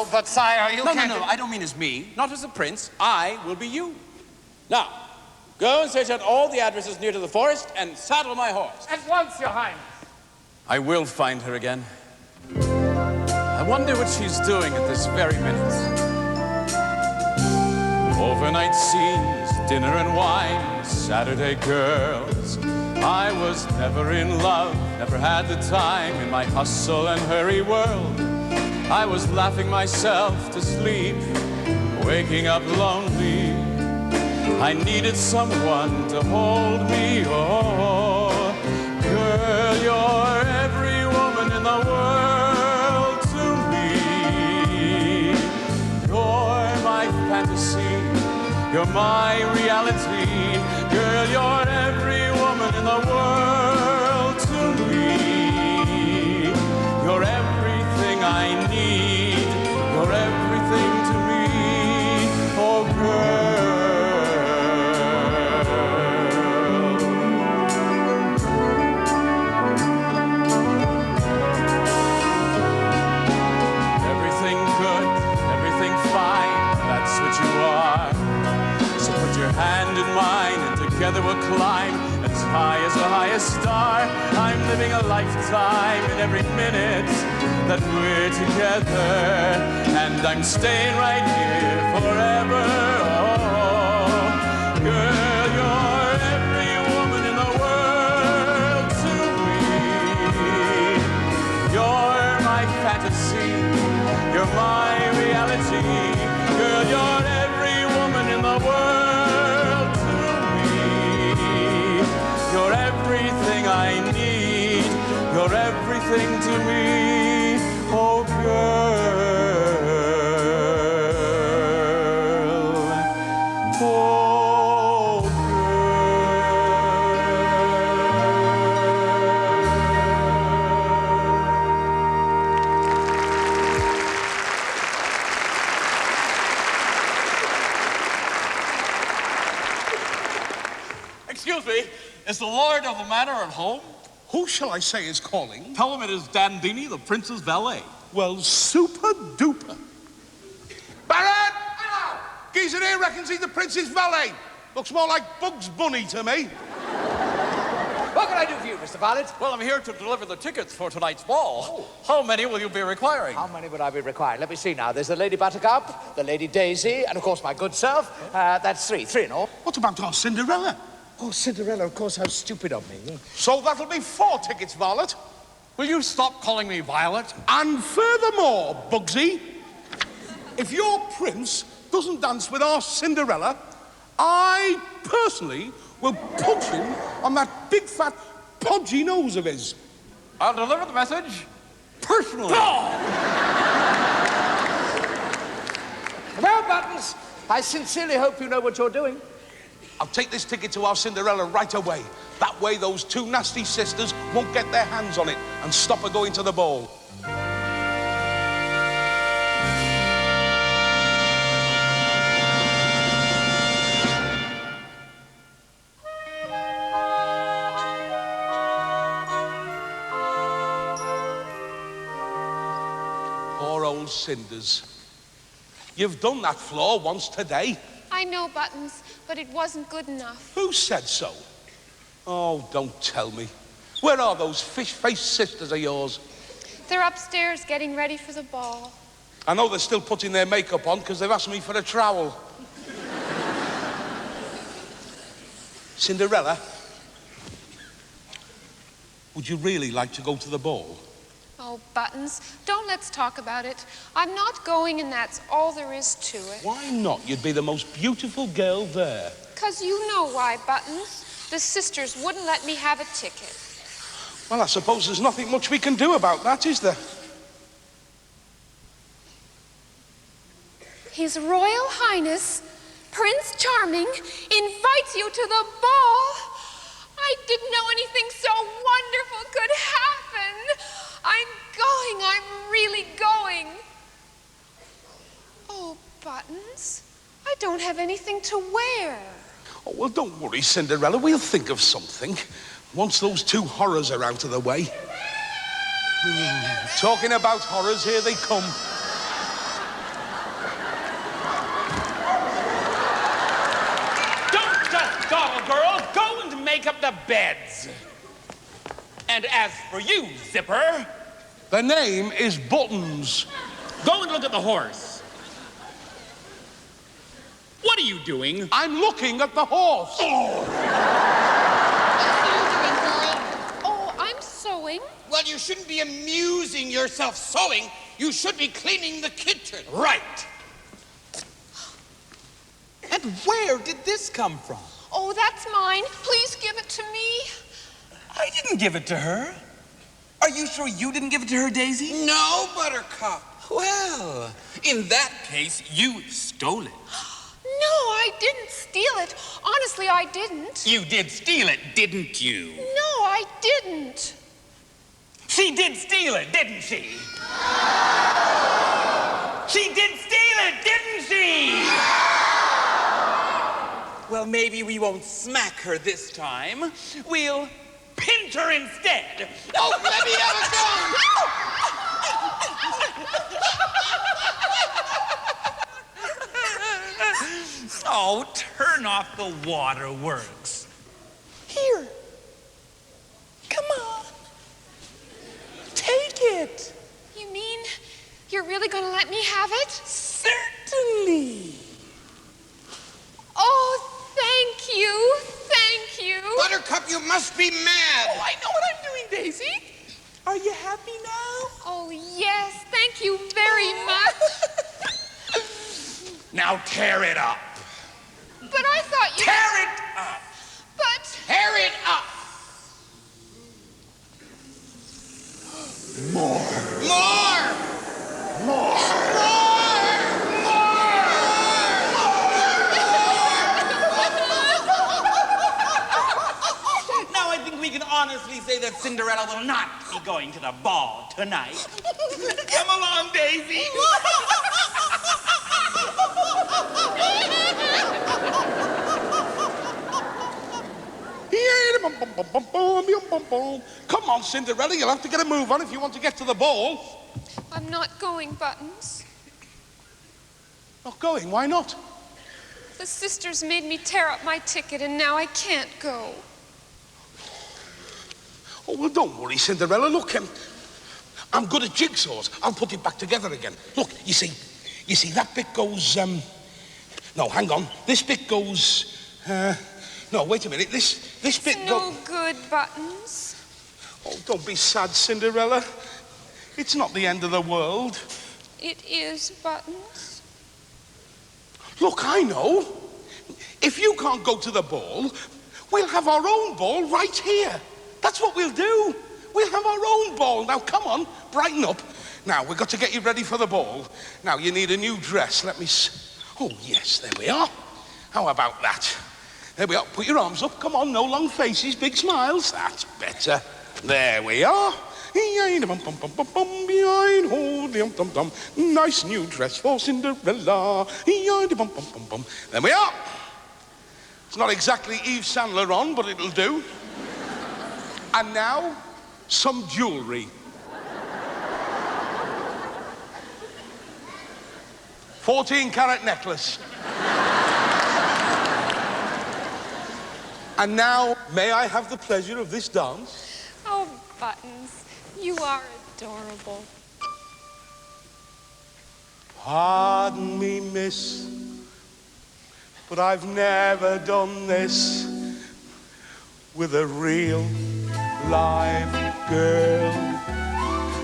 Oh, but sire, you can't... No, I don't mean as me. Not as a prince. I will be you. Now, go and search out all the addresses near to the forest and saddle my horse. At once, your highness. I will find her again. I wonder what she's doing at this very minute. Overnight scenes, dinner and wine, Saturday girls. I was never in love, never had the time in my hustle and hurry world. I was laughing myself to sleep, waking up lonely. I needed someone to hold me. Oh, girl, you're every woman in the world to me. You're my fantasy, you're my reality. Girl, you're every woman in the world to me. You're everything I need. You're everything to me. Oh, girl. Everything good, everything fine. That's what you are. So put your hand in mine and together we'll climb as high as the highest star. I'm living a lifetime in every minute that we're together, and I'm staying right here forever. Oh, girl, you're every woman in the world to me. You're my fantasy, you're my reality. Girl, you're every woman in the world to me. You're everything I need. You're everything to me. Oh, girl. Oh, Excuse me, is the lord of the manor at home? Who shall I say is calling? Tell him it is Dandini, the prince's valet. Well, super duper. Baron! Hello! Geezer here reckons he's the prince's valet. Looks more like Bugs Bunny to me. What can I do for you, Mr. Valet? Well, I'm here to deliver the tickets for tonight's ball. Oh. How many will you be requiring? How many would I be required? Let me see now. There's the Lady Buttercup, the Lady Daisy, and of course my good self. That's three in all. What about our Cinderella? Oh, Cinderella, of course, how stupid of me. So that'll be 4 tickets, Violet. Will you stop calling me Violet? And furthermore, Bugsy, if your prince doesn't dance with our Cinderella, I personally will punch him on that big fat podgy nose of his. I'll deliver the message personally. Well, Buttons, I sincerely hope you know what you're doing. I'll take this ticket to our Cinderella right away. That way those 2 nasty sisters won't get their hands on it and stop her going to the ball. Poor old Cinders. You've done that floor once today. I know, Buttons, but it wasn't good enough. Who said so? Oh, don't tell me. Where are those fish-faced sisters of yours? They're upstairs getting ready for the ball. I know they're still putting their makeup on because they've asked me for a trowel. Cinderella, would you really like to go to the ball? Oh, Buttons, don't let's talk about it. I'm not going, and that's all there is to it. Why not? You'd be the most beautiful girl there. 'Cause you know why, Buttons. The sisters wouldn't let me have a ticket. Well, I suppose there's nothing much we can do about that, is there? His Royal Highness, Prince Charming, invites you to the ball. I didn't know anything so wonderful could happen. I'm going. I'm really going. Oh, Buttons, I don't have anything to wear. Oh, well, don't worry, Cinderella. We'll think of something once those 2 horrors are out of the way. Talking about horrors, here they come. the beds. And as for you, Zipper, The name is Buttons. go and look at the horse. What are you doing? I'm looking at the horse. Oh, I'm sewing. Well, you shouldn't be amusing yourself sewing. You should be cleaning the kitchen. Right. And where did this come from? Oh, that's mine. Please give it to me. I didn't give it to her. Are you sure you didn't give it to her, Daisy? No, Buttercup. Well, in that case, you stole it. No, I didn't steal it. Honestly, I didn't. You did steal it, didn't you? No, I didn't. She did steal it, didn't she? She did steal it, didn't she? Well, maybe we won't smack her this time. We'll pinch her instead. Oh, let me have a gun! Oh, turn off the waterworks. Here. Come on. Take it. You mean you're really going to let me have it? Certainly. Oh, thank you. Thank you. Buttercup, you must be mad. Oh, I know what I'm doing, Daisy. Are you happy now? Oh, yes. Thank you very much. Now tear it up. But I thought you... Tear it up. But... Tear it up. More. Now I think we can honestly say that Cinderella will not be going to the ball tonight. Come along, Daisy. Come on, Cinderella, you'll have to get a move on if you want to get to the ball. I'm not going, Buttons. Not going, why not? The sisters made me tear up my ticket, and now I can't go. Oh, well, don't worry, Cinderella. Look, I'm good at jigsaws. I'll put it back together again. Look, you see, that bit goes, no, hang on. This bit goes, no, wait a minute. This bit It's no good, Buttons. Oh, don't be sad, Cinderella. It's not the end of the world. It is, Buttons. Look, I know. If you can't go to the ball, we'll have our own ball right here. That's what we'll do. We'll have our own ball. Now, come on, brighten up. Now, we've got to get you ready for the ball. Now, you need a new dress. Let me Oh, yes, there we are. How about that? There we are. Put your arms up. Come on, no long faces, big smiles. That's better. There we are. Nice new dress for Cinderella. There we are. It's not exactly Yves Saint Laurent, but it'll do. And now, some jewelry. 14-carat necklace. And now, may I have the pleasure of this dance? Oh, Buttons, you are adorable. Pardon me, miss, but I've never done this with a real live girl.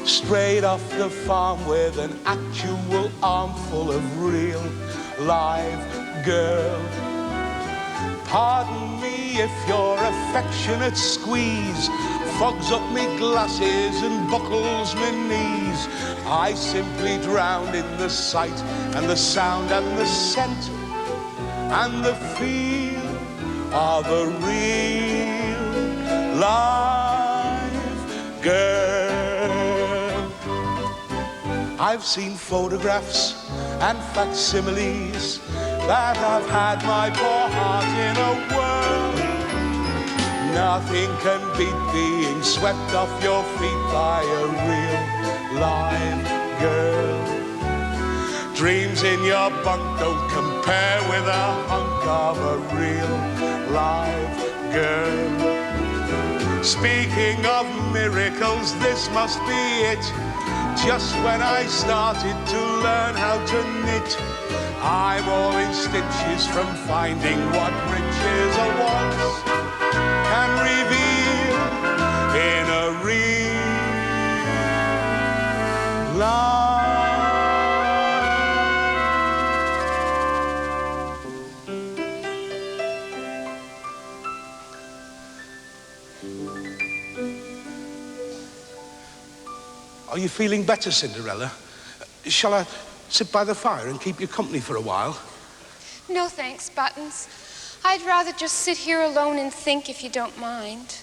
Straight off the farm with an actual armful of real live girl. Pardon me if your affectionate squeeze fogs up me glasses and buckles me knees. I simply drown in the sight and the sound and the scent and the feel of a real live girl. I've seen photographs and facsimiles that have had my poor heart in a whirl. Nothing can beat being swept off your feet by a real live girl. Dreams in your bunk don't compare with a hunk of a real live girl. Speaking of miracles, this must be it. Just when I started to learn how to knit, I'm all in stitches from finding what riches or wants can reveal in a real life. Are you feeling better, Cinderella? Shall I sit by the fire and keep you company for a while? No thanks, Buttons. I'd rather just sit here alone and think, if you don't mind.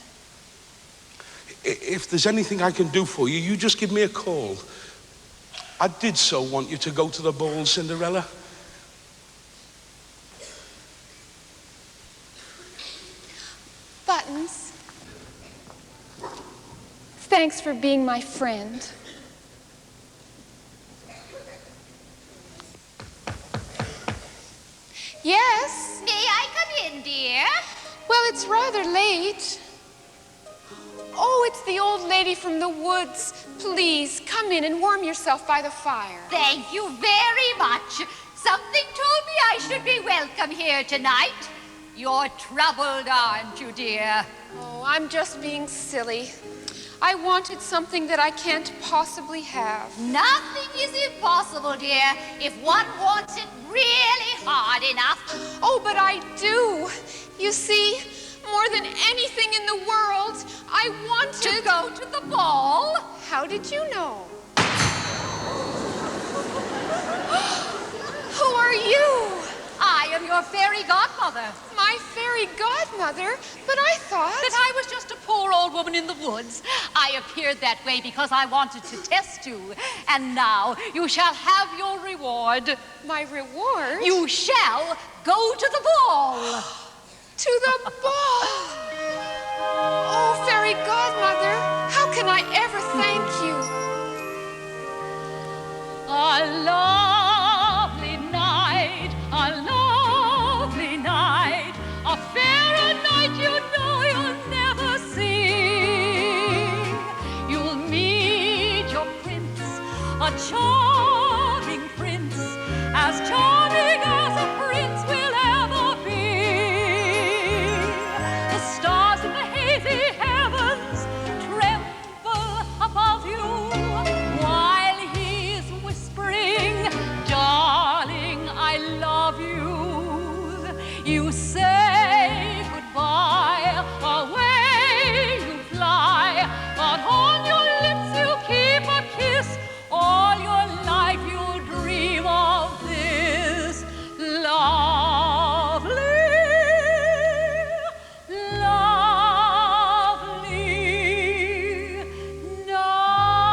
If there's anything I can do for you, you just give me a call. I did so want you to go to the ball, Cinderella. Buttons, thanks for being my friend. Yes? May I come in, dear? Well, it's rather late. Oh, it's the old lady from the woods. Please, come in and warm yourself by the fire. Thank you very much. Something told me I should be welcome here tonight. You're troubled, aren't you, dear? Oh, I'm just being silly. I wanted something that I can't possibly have. Nothing is impossible, dear, if one wants it really hard enough. Oh, but I do. You see, more than anything in the world, I wanted to go to the ball. How did you know? Who are you? I am your fairy godmother. My fairy godmother? But I thought that I was just a poor old woman in the woods. I appeared that way because I wanted to test you. And now you shall have your reward. My reward? You shall go to the ball. To the ball. Oh, fairy godmother, how can I ever thank you? A lovely night, a lovely night, a fairer night you know you'll never see. You'll meet your prince, a charming prince, as charming as a prince will ever be. The stars in the hazy heavens tremble above you while he's whispering, darling, I love you. You say goodbye, away you fly, but on your lips you keep a kiss. All your life you'll dream of this lovely, lovely night.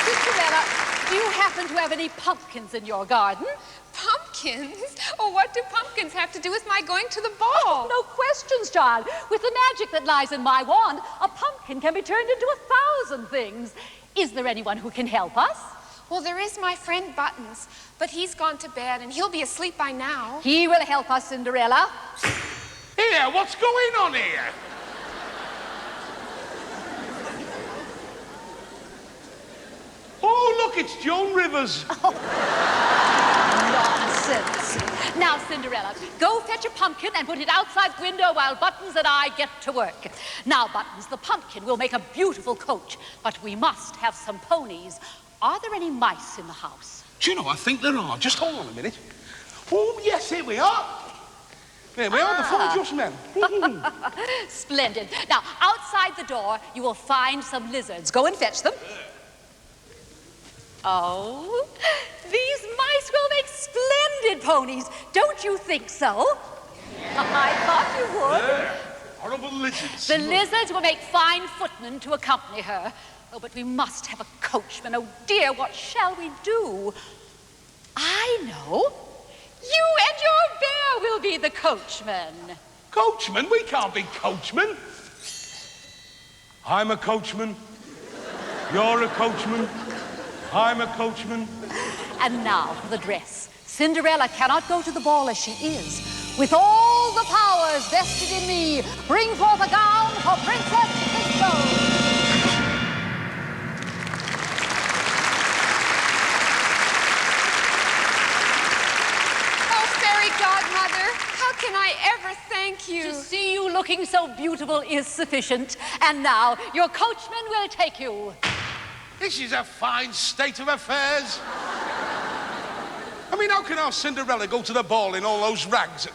Cinderella, do you happen to have any pumpkins in your garden? Pumpkins? Oh, what do pumpkins have to do with my going to the ball? Oh, no questions, child. With the magic that lies in my wand, a pumpkin can be turned into 1,000 things. Is there anyone who can help us? Well, there is my friend Buttons, but he's gone to bed and he'll be asleep by now. He will help us, Cinderella. Here, what's going on here? Oh, look, it's Joan Rivers. Nonsense. Now, Cinderella, go fetch a pumpkin and put it outside the window while Buttons and I get to work. Now, Buttons, the pumpkin will make a beautiful coach, but we must have some ponies. Are there any mice in the house? Do you know, I think there are. Just hold on a minute. Oh, yes, here we are. There we are, the full adjustment. Splendid. Now, outside the door, you will find some lizards. Go and fetch them. Oh, these mice will make splendid ponies. Don't you think so? I thought you would. Horrible lizards. The lizards will make fine footmen to accompany her. Oh, but we must have a coachman. Oh, dear, what shall we do? I know. You and your bear will be the coachman. Coachman? We can't be coachmen. I'm a coachman. You're a coachman. I'm a coachman. And now for the dress. Cinderella cannot go to the ball as she is. With all the powers vested in me, bring forth a gown for Princess Disco. Godmother, how can I ever thank you? To see you looking so beautiful is sufficient. And now, your coachman will take you. This is a fine state of affairs. I mean, how can our Cinderella go to the ball in all those rags?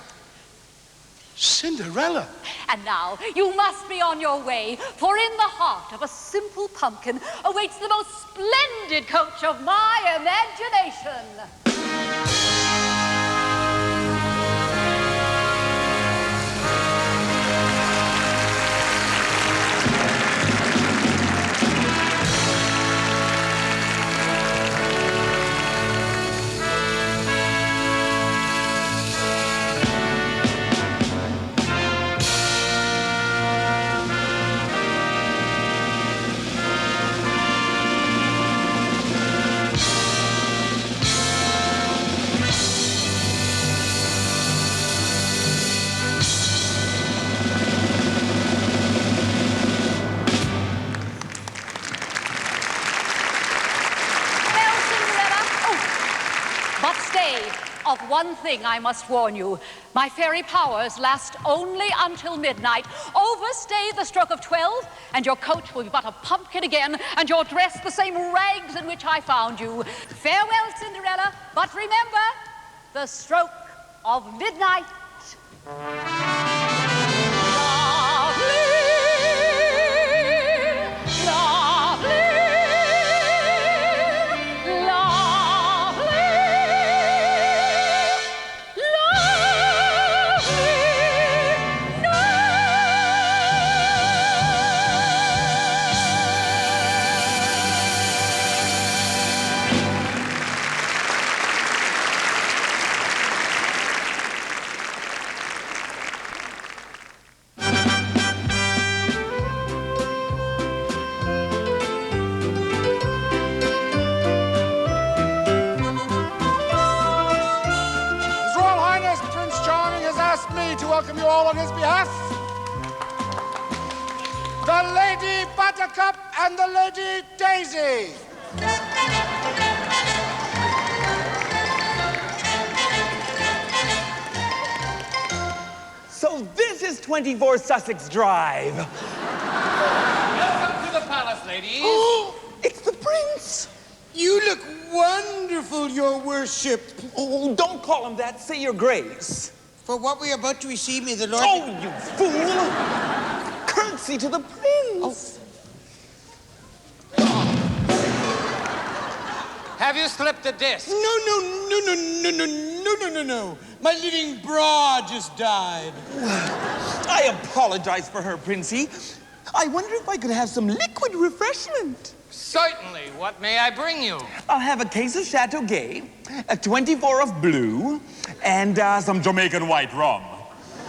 Cinderella? And now, you must be on your way, for in the heart of a simple pumpkin awaits the most splendid coach of my imagination. Of one thing I must warn you. My fairy powers last only until midnight. Overstay the stroke of 12, and your coach will be but a pumpkin again, and your dress the same rags in which I found you. Farewell, Cinderella, but remember, the stroke of midnight. Welcome you all on his behalf. The Lady Buttercup and the Lady Daisy. So this is 24 Sussex Drive. Welcome to the palace, ladies. Oh, It's the prince. you look wonderful, your worship. Oh, don't call him that. Say your grace. For what we are about to receive, may the Lord... Oh, you fool! Curtsy to the prince. Have you slipped a disc? No. My living bra just died. I apologize for her, Princey. I wonder if I could have some liquid refreshment. Certainly. What may I bring you? I'll have a case of Chateau Gay, a 24 of blue, and some Jamaican white rum.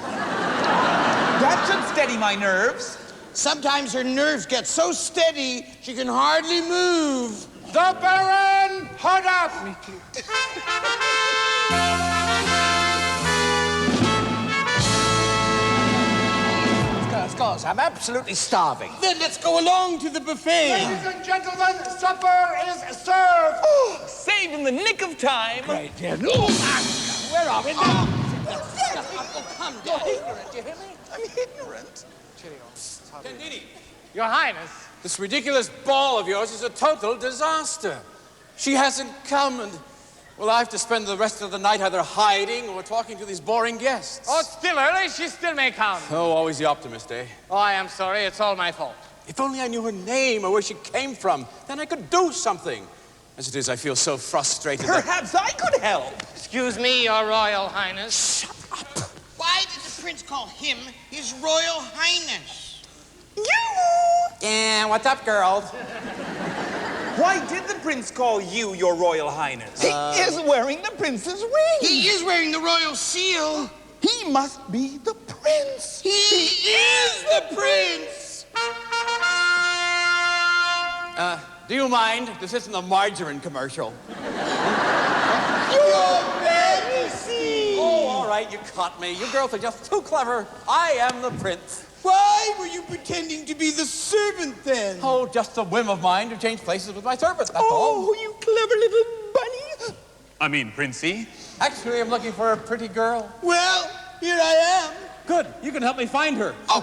That should steady my nerves. Sometimes her nerves get so steady, she can hardly move. The Baron, hold up! Scores, I'm absolutely starving. Then let's go along to the buffet. Ladies and gentlemen, supper is served. Oh, saved in the nick of time. Great, dear. Where are we now? Come down. Ignorant, you hear me? I'm ignorant. Candini, Your Highness, this ridiculous ball of yours is a total disaster. She hasn't come, and, well, I have to spend the rest of the night either hiding or talking to these boring guests. Oh, it's still early. She still may come. Oh, always the optimist, eh? Oh, I am sorry. It's all my fault. If only I knew her name or where she came from, then I could do something. As it is, I feel so frustrated that... Perhaps I could help. Excuse me, Your Royal Highness. Shut up! Why did the prince call him His Royal Highness? You! Yeah, what's up, girls? Why did the prince call you Your Royal Highness? He is wearing the prince's ring. He is wearing the royal seal. He must be the prince. He is the prince. Do you mind? This isn't a margarine commercial. Your Majesty! Oh, all right, you caught me. You girls are just too clever. I am the prince. Why were you pretending to be the servant then? Oh, just a whim of mine to change places with my servant, that's all. Oh, you clever little bunny. I mean, Princey. Actually, I'm looking for a pretty girl. Well, here I am. Good, you can help me find her. Oh.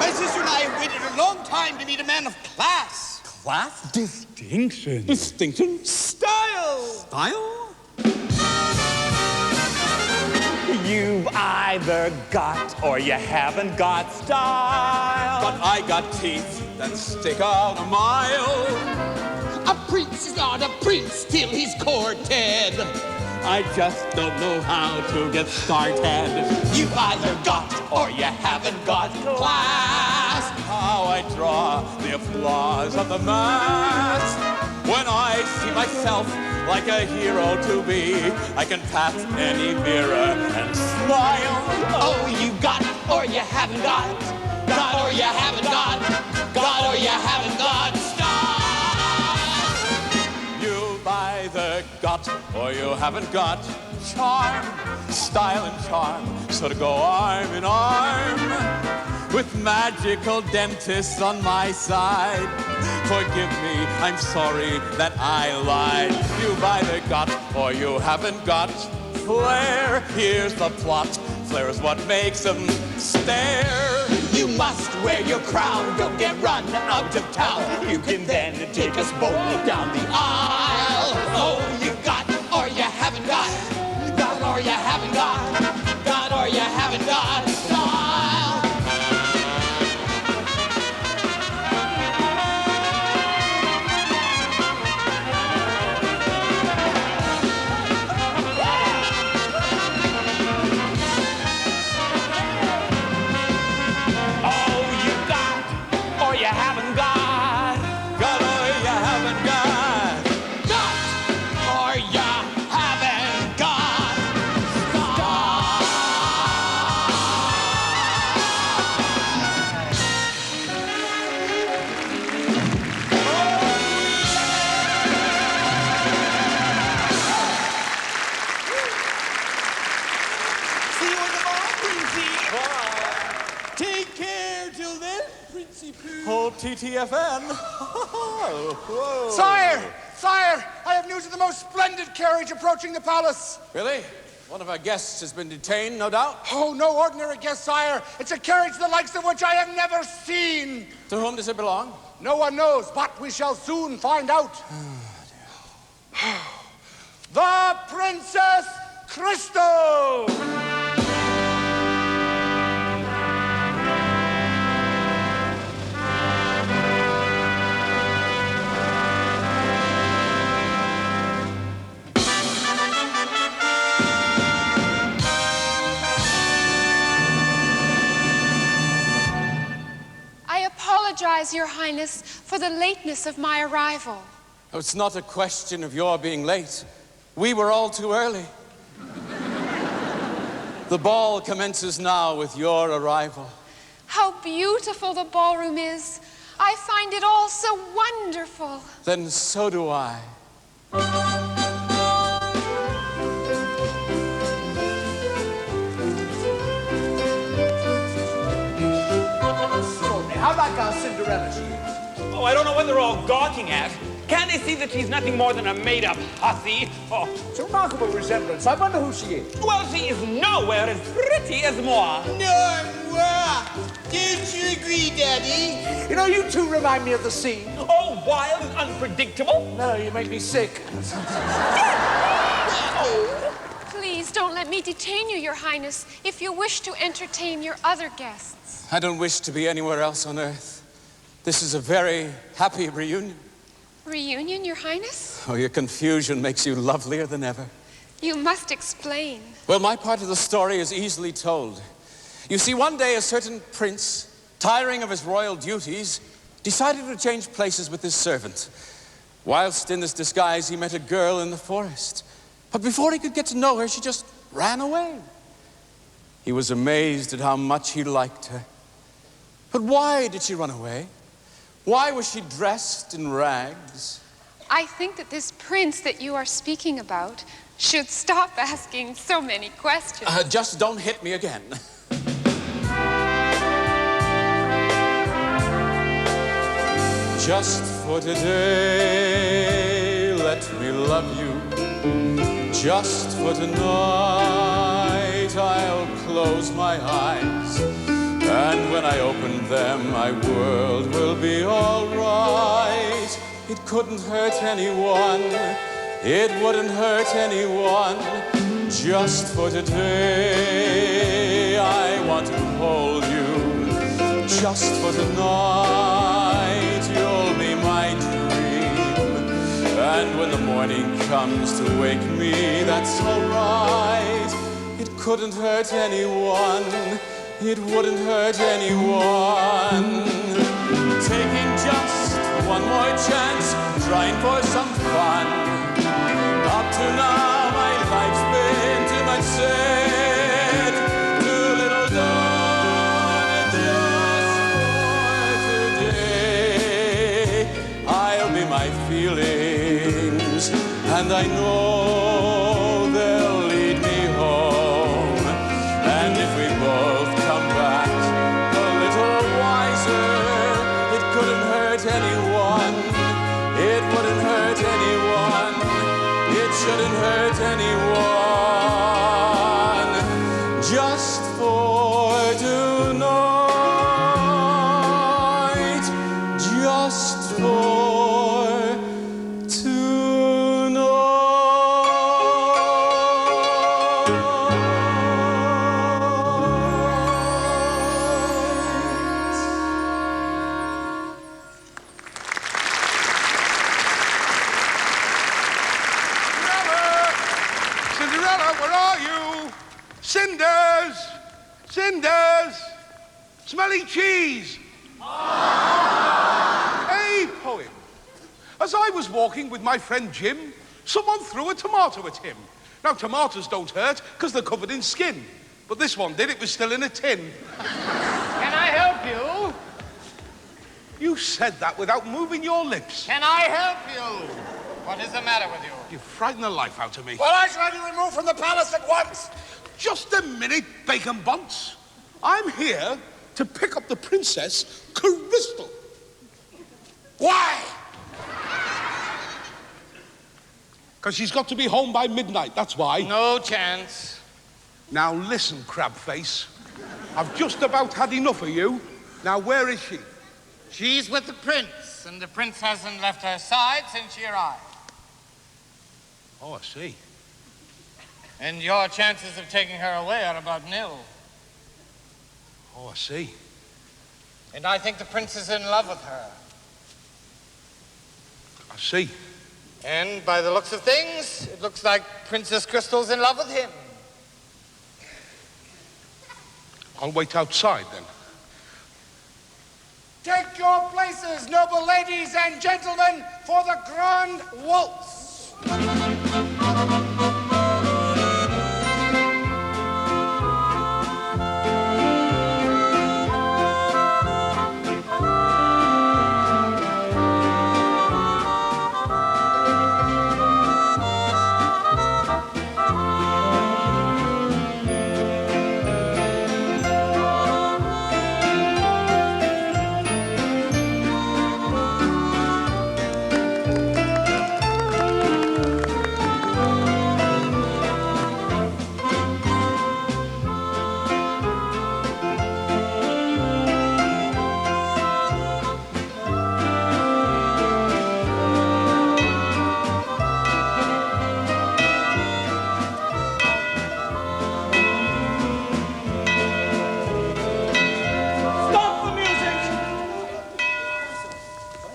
My sister and I have waited a long time to meet a man of class. Class? Distinction. Distinction? Style. Style? You've either got or you haven't got style. But I got teeth that stick out a mile. A prince is not a prince till he's courted. I just don't know how to get started. You've either got or you haven't got class. How I draw the applause of the mass. When I see myself like a hero to be, I can pat any mirror and smile. Oh, you got or you haven't got. Got or you haven't got. Got or you haven't got style. You've either got or you haven't got charm, style and charm, so to go arm in arm with magical dentists on my side. Forgive me, I'm sorry that I lied. You've either got or you haven't got flair. Here's the plot. Flair is what makes them stare. You must wear your crown, don't get run out of town. You can then take us both down the aisle. Oh, you got or you haven't got. Got or you haven't got. Got or you haven't got style. You haven't got. Got or you haven't got. Got or you haven't got. See you in the morning, Princey. Take care till then, Princey Pooh. Oh, TTFN. Whoa. Sire! Sire! I have news of the most splendid carriage approaching the palace. Really? One of our guests has been detained, no doubt. Oh, no ordinary guest, sire. It's a carriage the likes of which I have never seen. To whom does it belong? No one knows, but we shall soon find out. The Princess Crystal! I apologize, Your Highness, for the lateness of my arrival. Oh, it's not a question of your being late. We were all too early. The ball commences now with your arrival. How beautiful the ballroom is. I find it all so wonderful. Then so do I. How like our Cinderella? Oh, I don't know what they're all gawking at. Can't they see that she's nothing more than a made-up hussy? Oh, It's a remarkable resemblance. I wonder who she is. well, she is nowhere as pretty as moi. No, moi. Don't you agree, Daddy? You know, you two remind me of the sea. Oh, wild and unpredictable. No, you make me sick. Please don't let me detain you, Your Highness, if you wish to entertain your other guests. I don't wish to be anywhere else on earth. This is a very happy reunion. Reunion, Your Highness? Oh, your confusion makes you lovelier than ever. You must explain. Well, my part of the story is easily told. You see, one day a certain prince, tiring of his royal duties, decided to change places with his servant. Whilst in this disguise, he met a girl in the forest. But before he could get to know her, she just ran away. He was amazed at how much he liked her. But why did she run away? Why was she dressed in rags? I think that this prince that you are speaking about should stop asking so many questions. Just don't hit me again. Just for today, let me love you. Just for tonight, I'll close my eyes. And when I open them, my world will be all right. It couldn't hurt anyone. It wouldn't hurt anyone. Just for today, I want to hold you. Just for tonight, you'll be my dream. And when the morning comes to wake me, that's all right. It couldn't hurt anyone. It wouldn't hurt anyone. Taking just one more chance, trying for some fun. Up to now, my life's been too much said, too little done. Just for today, I'll be my feelings, and I know they'll lead me home. And if we both come back a little wiser, it couldn't hurt anyone. It wouldn't hurt anyone. It shouldn't hurt anyone. Just for tonight. Just for Cinderella, where are you? Cinders! Cinders! Smelly cheese! A poem. As I was walking with my friend Jim, someone threw a tomato at him. Now, tomatoes don't hurt because they're covered in skin. But this one did. It was still in a tin. Can I help you? You said that without moving your lips. Can I help you? What is the matter with you? You frighten the life out of me. Well, I shall have you removed from the palace at once. Just a minute, Bacon Bunts. I'm here to pick up the Princess Crystal. Why? Because she's got to be home by midnight, that's why. No chance. Now listen, Crabface. I've just about had enough of you. Now, where is she? She's with the prince, and the prince hasn't left her side since she arrived. Oh, I see. And your chances of taking her away are about nil. Oh, I see. And I think the prince is in love with her. I see. And by the looks of things, it looks like Princess Crystal's in love with him. I'll wait outside, then. Take your places, noble ladies and gentlemen, for the grand waltz.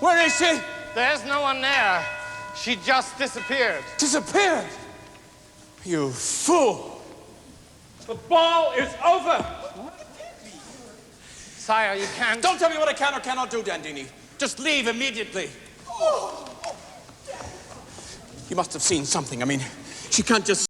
Where is she? There's no one there. She just disappeared. Disappeared? You fool. The ball is over. Sire, you can't... Don't tell me what I can or cannot do, Dandini. Just leave immediately. You must have seen something. I mean, she can't just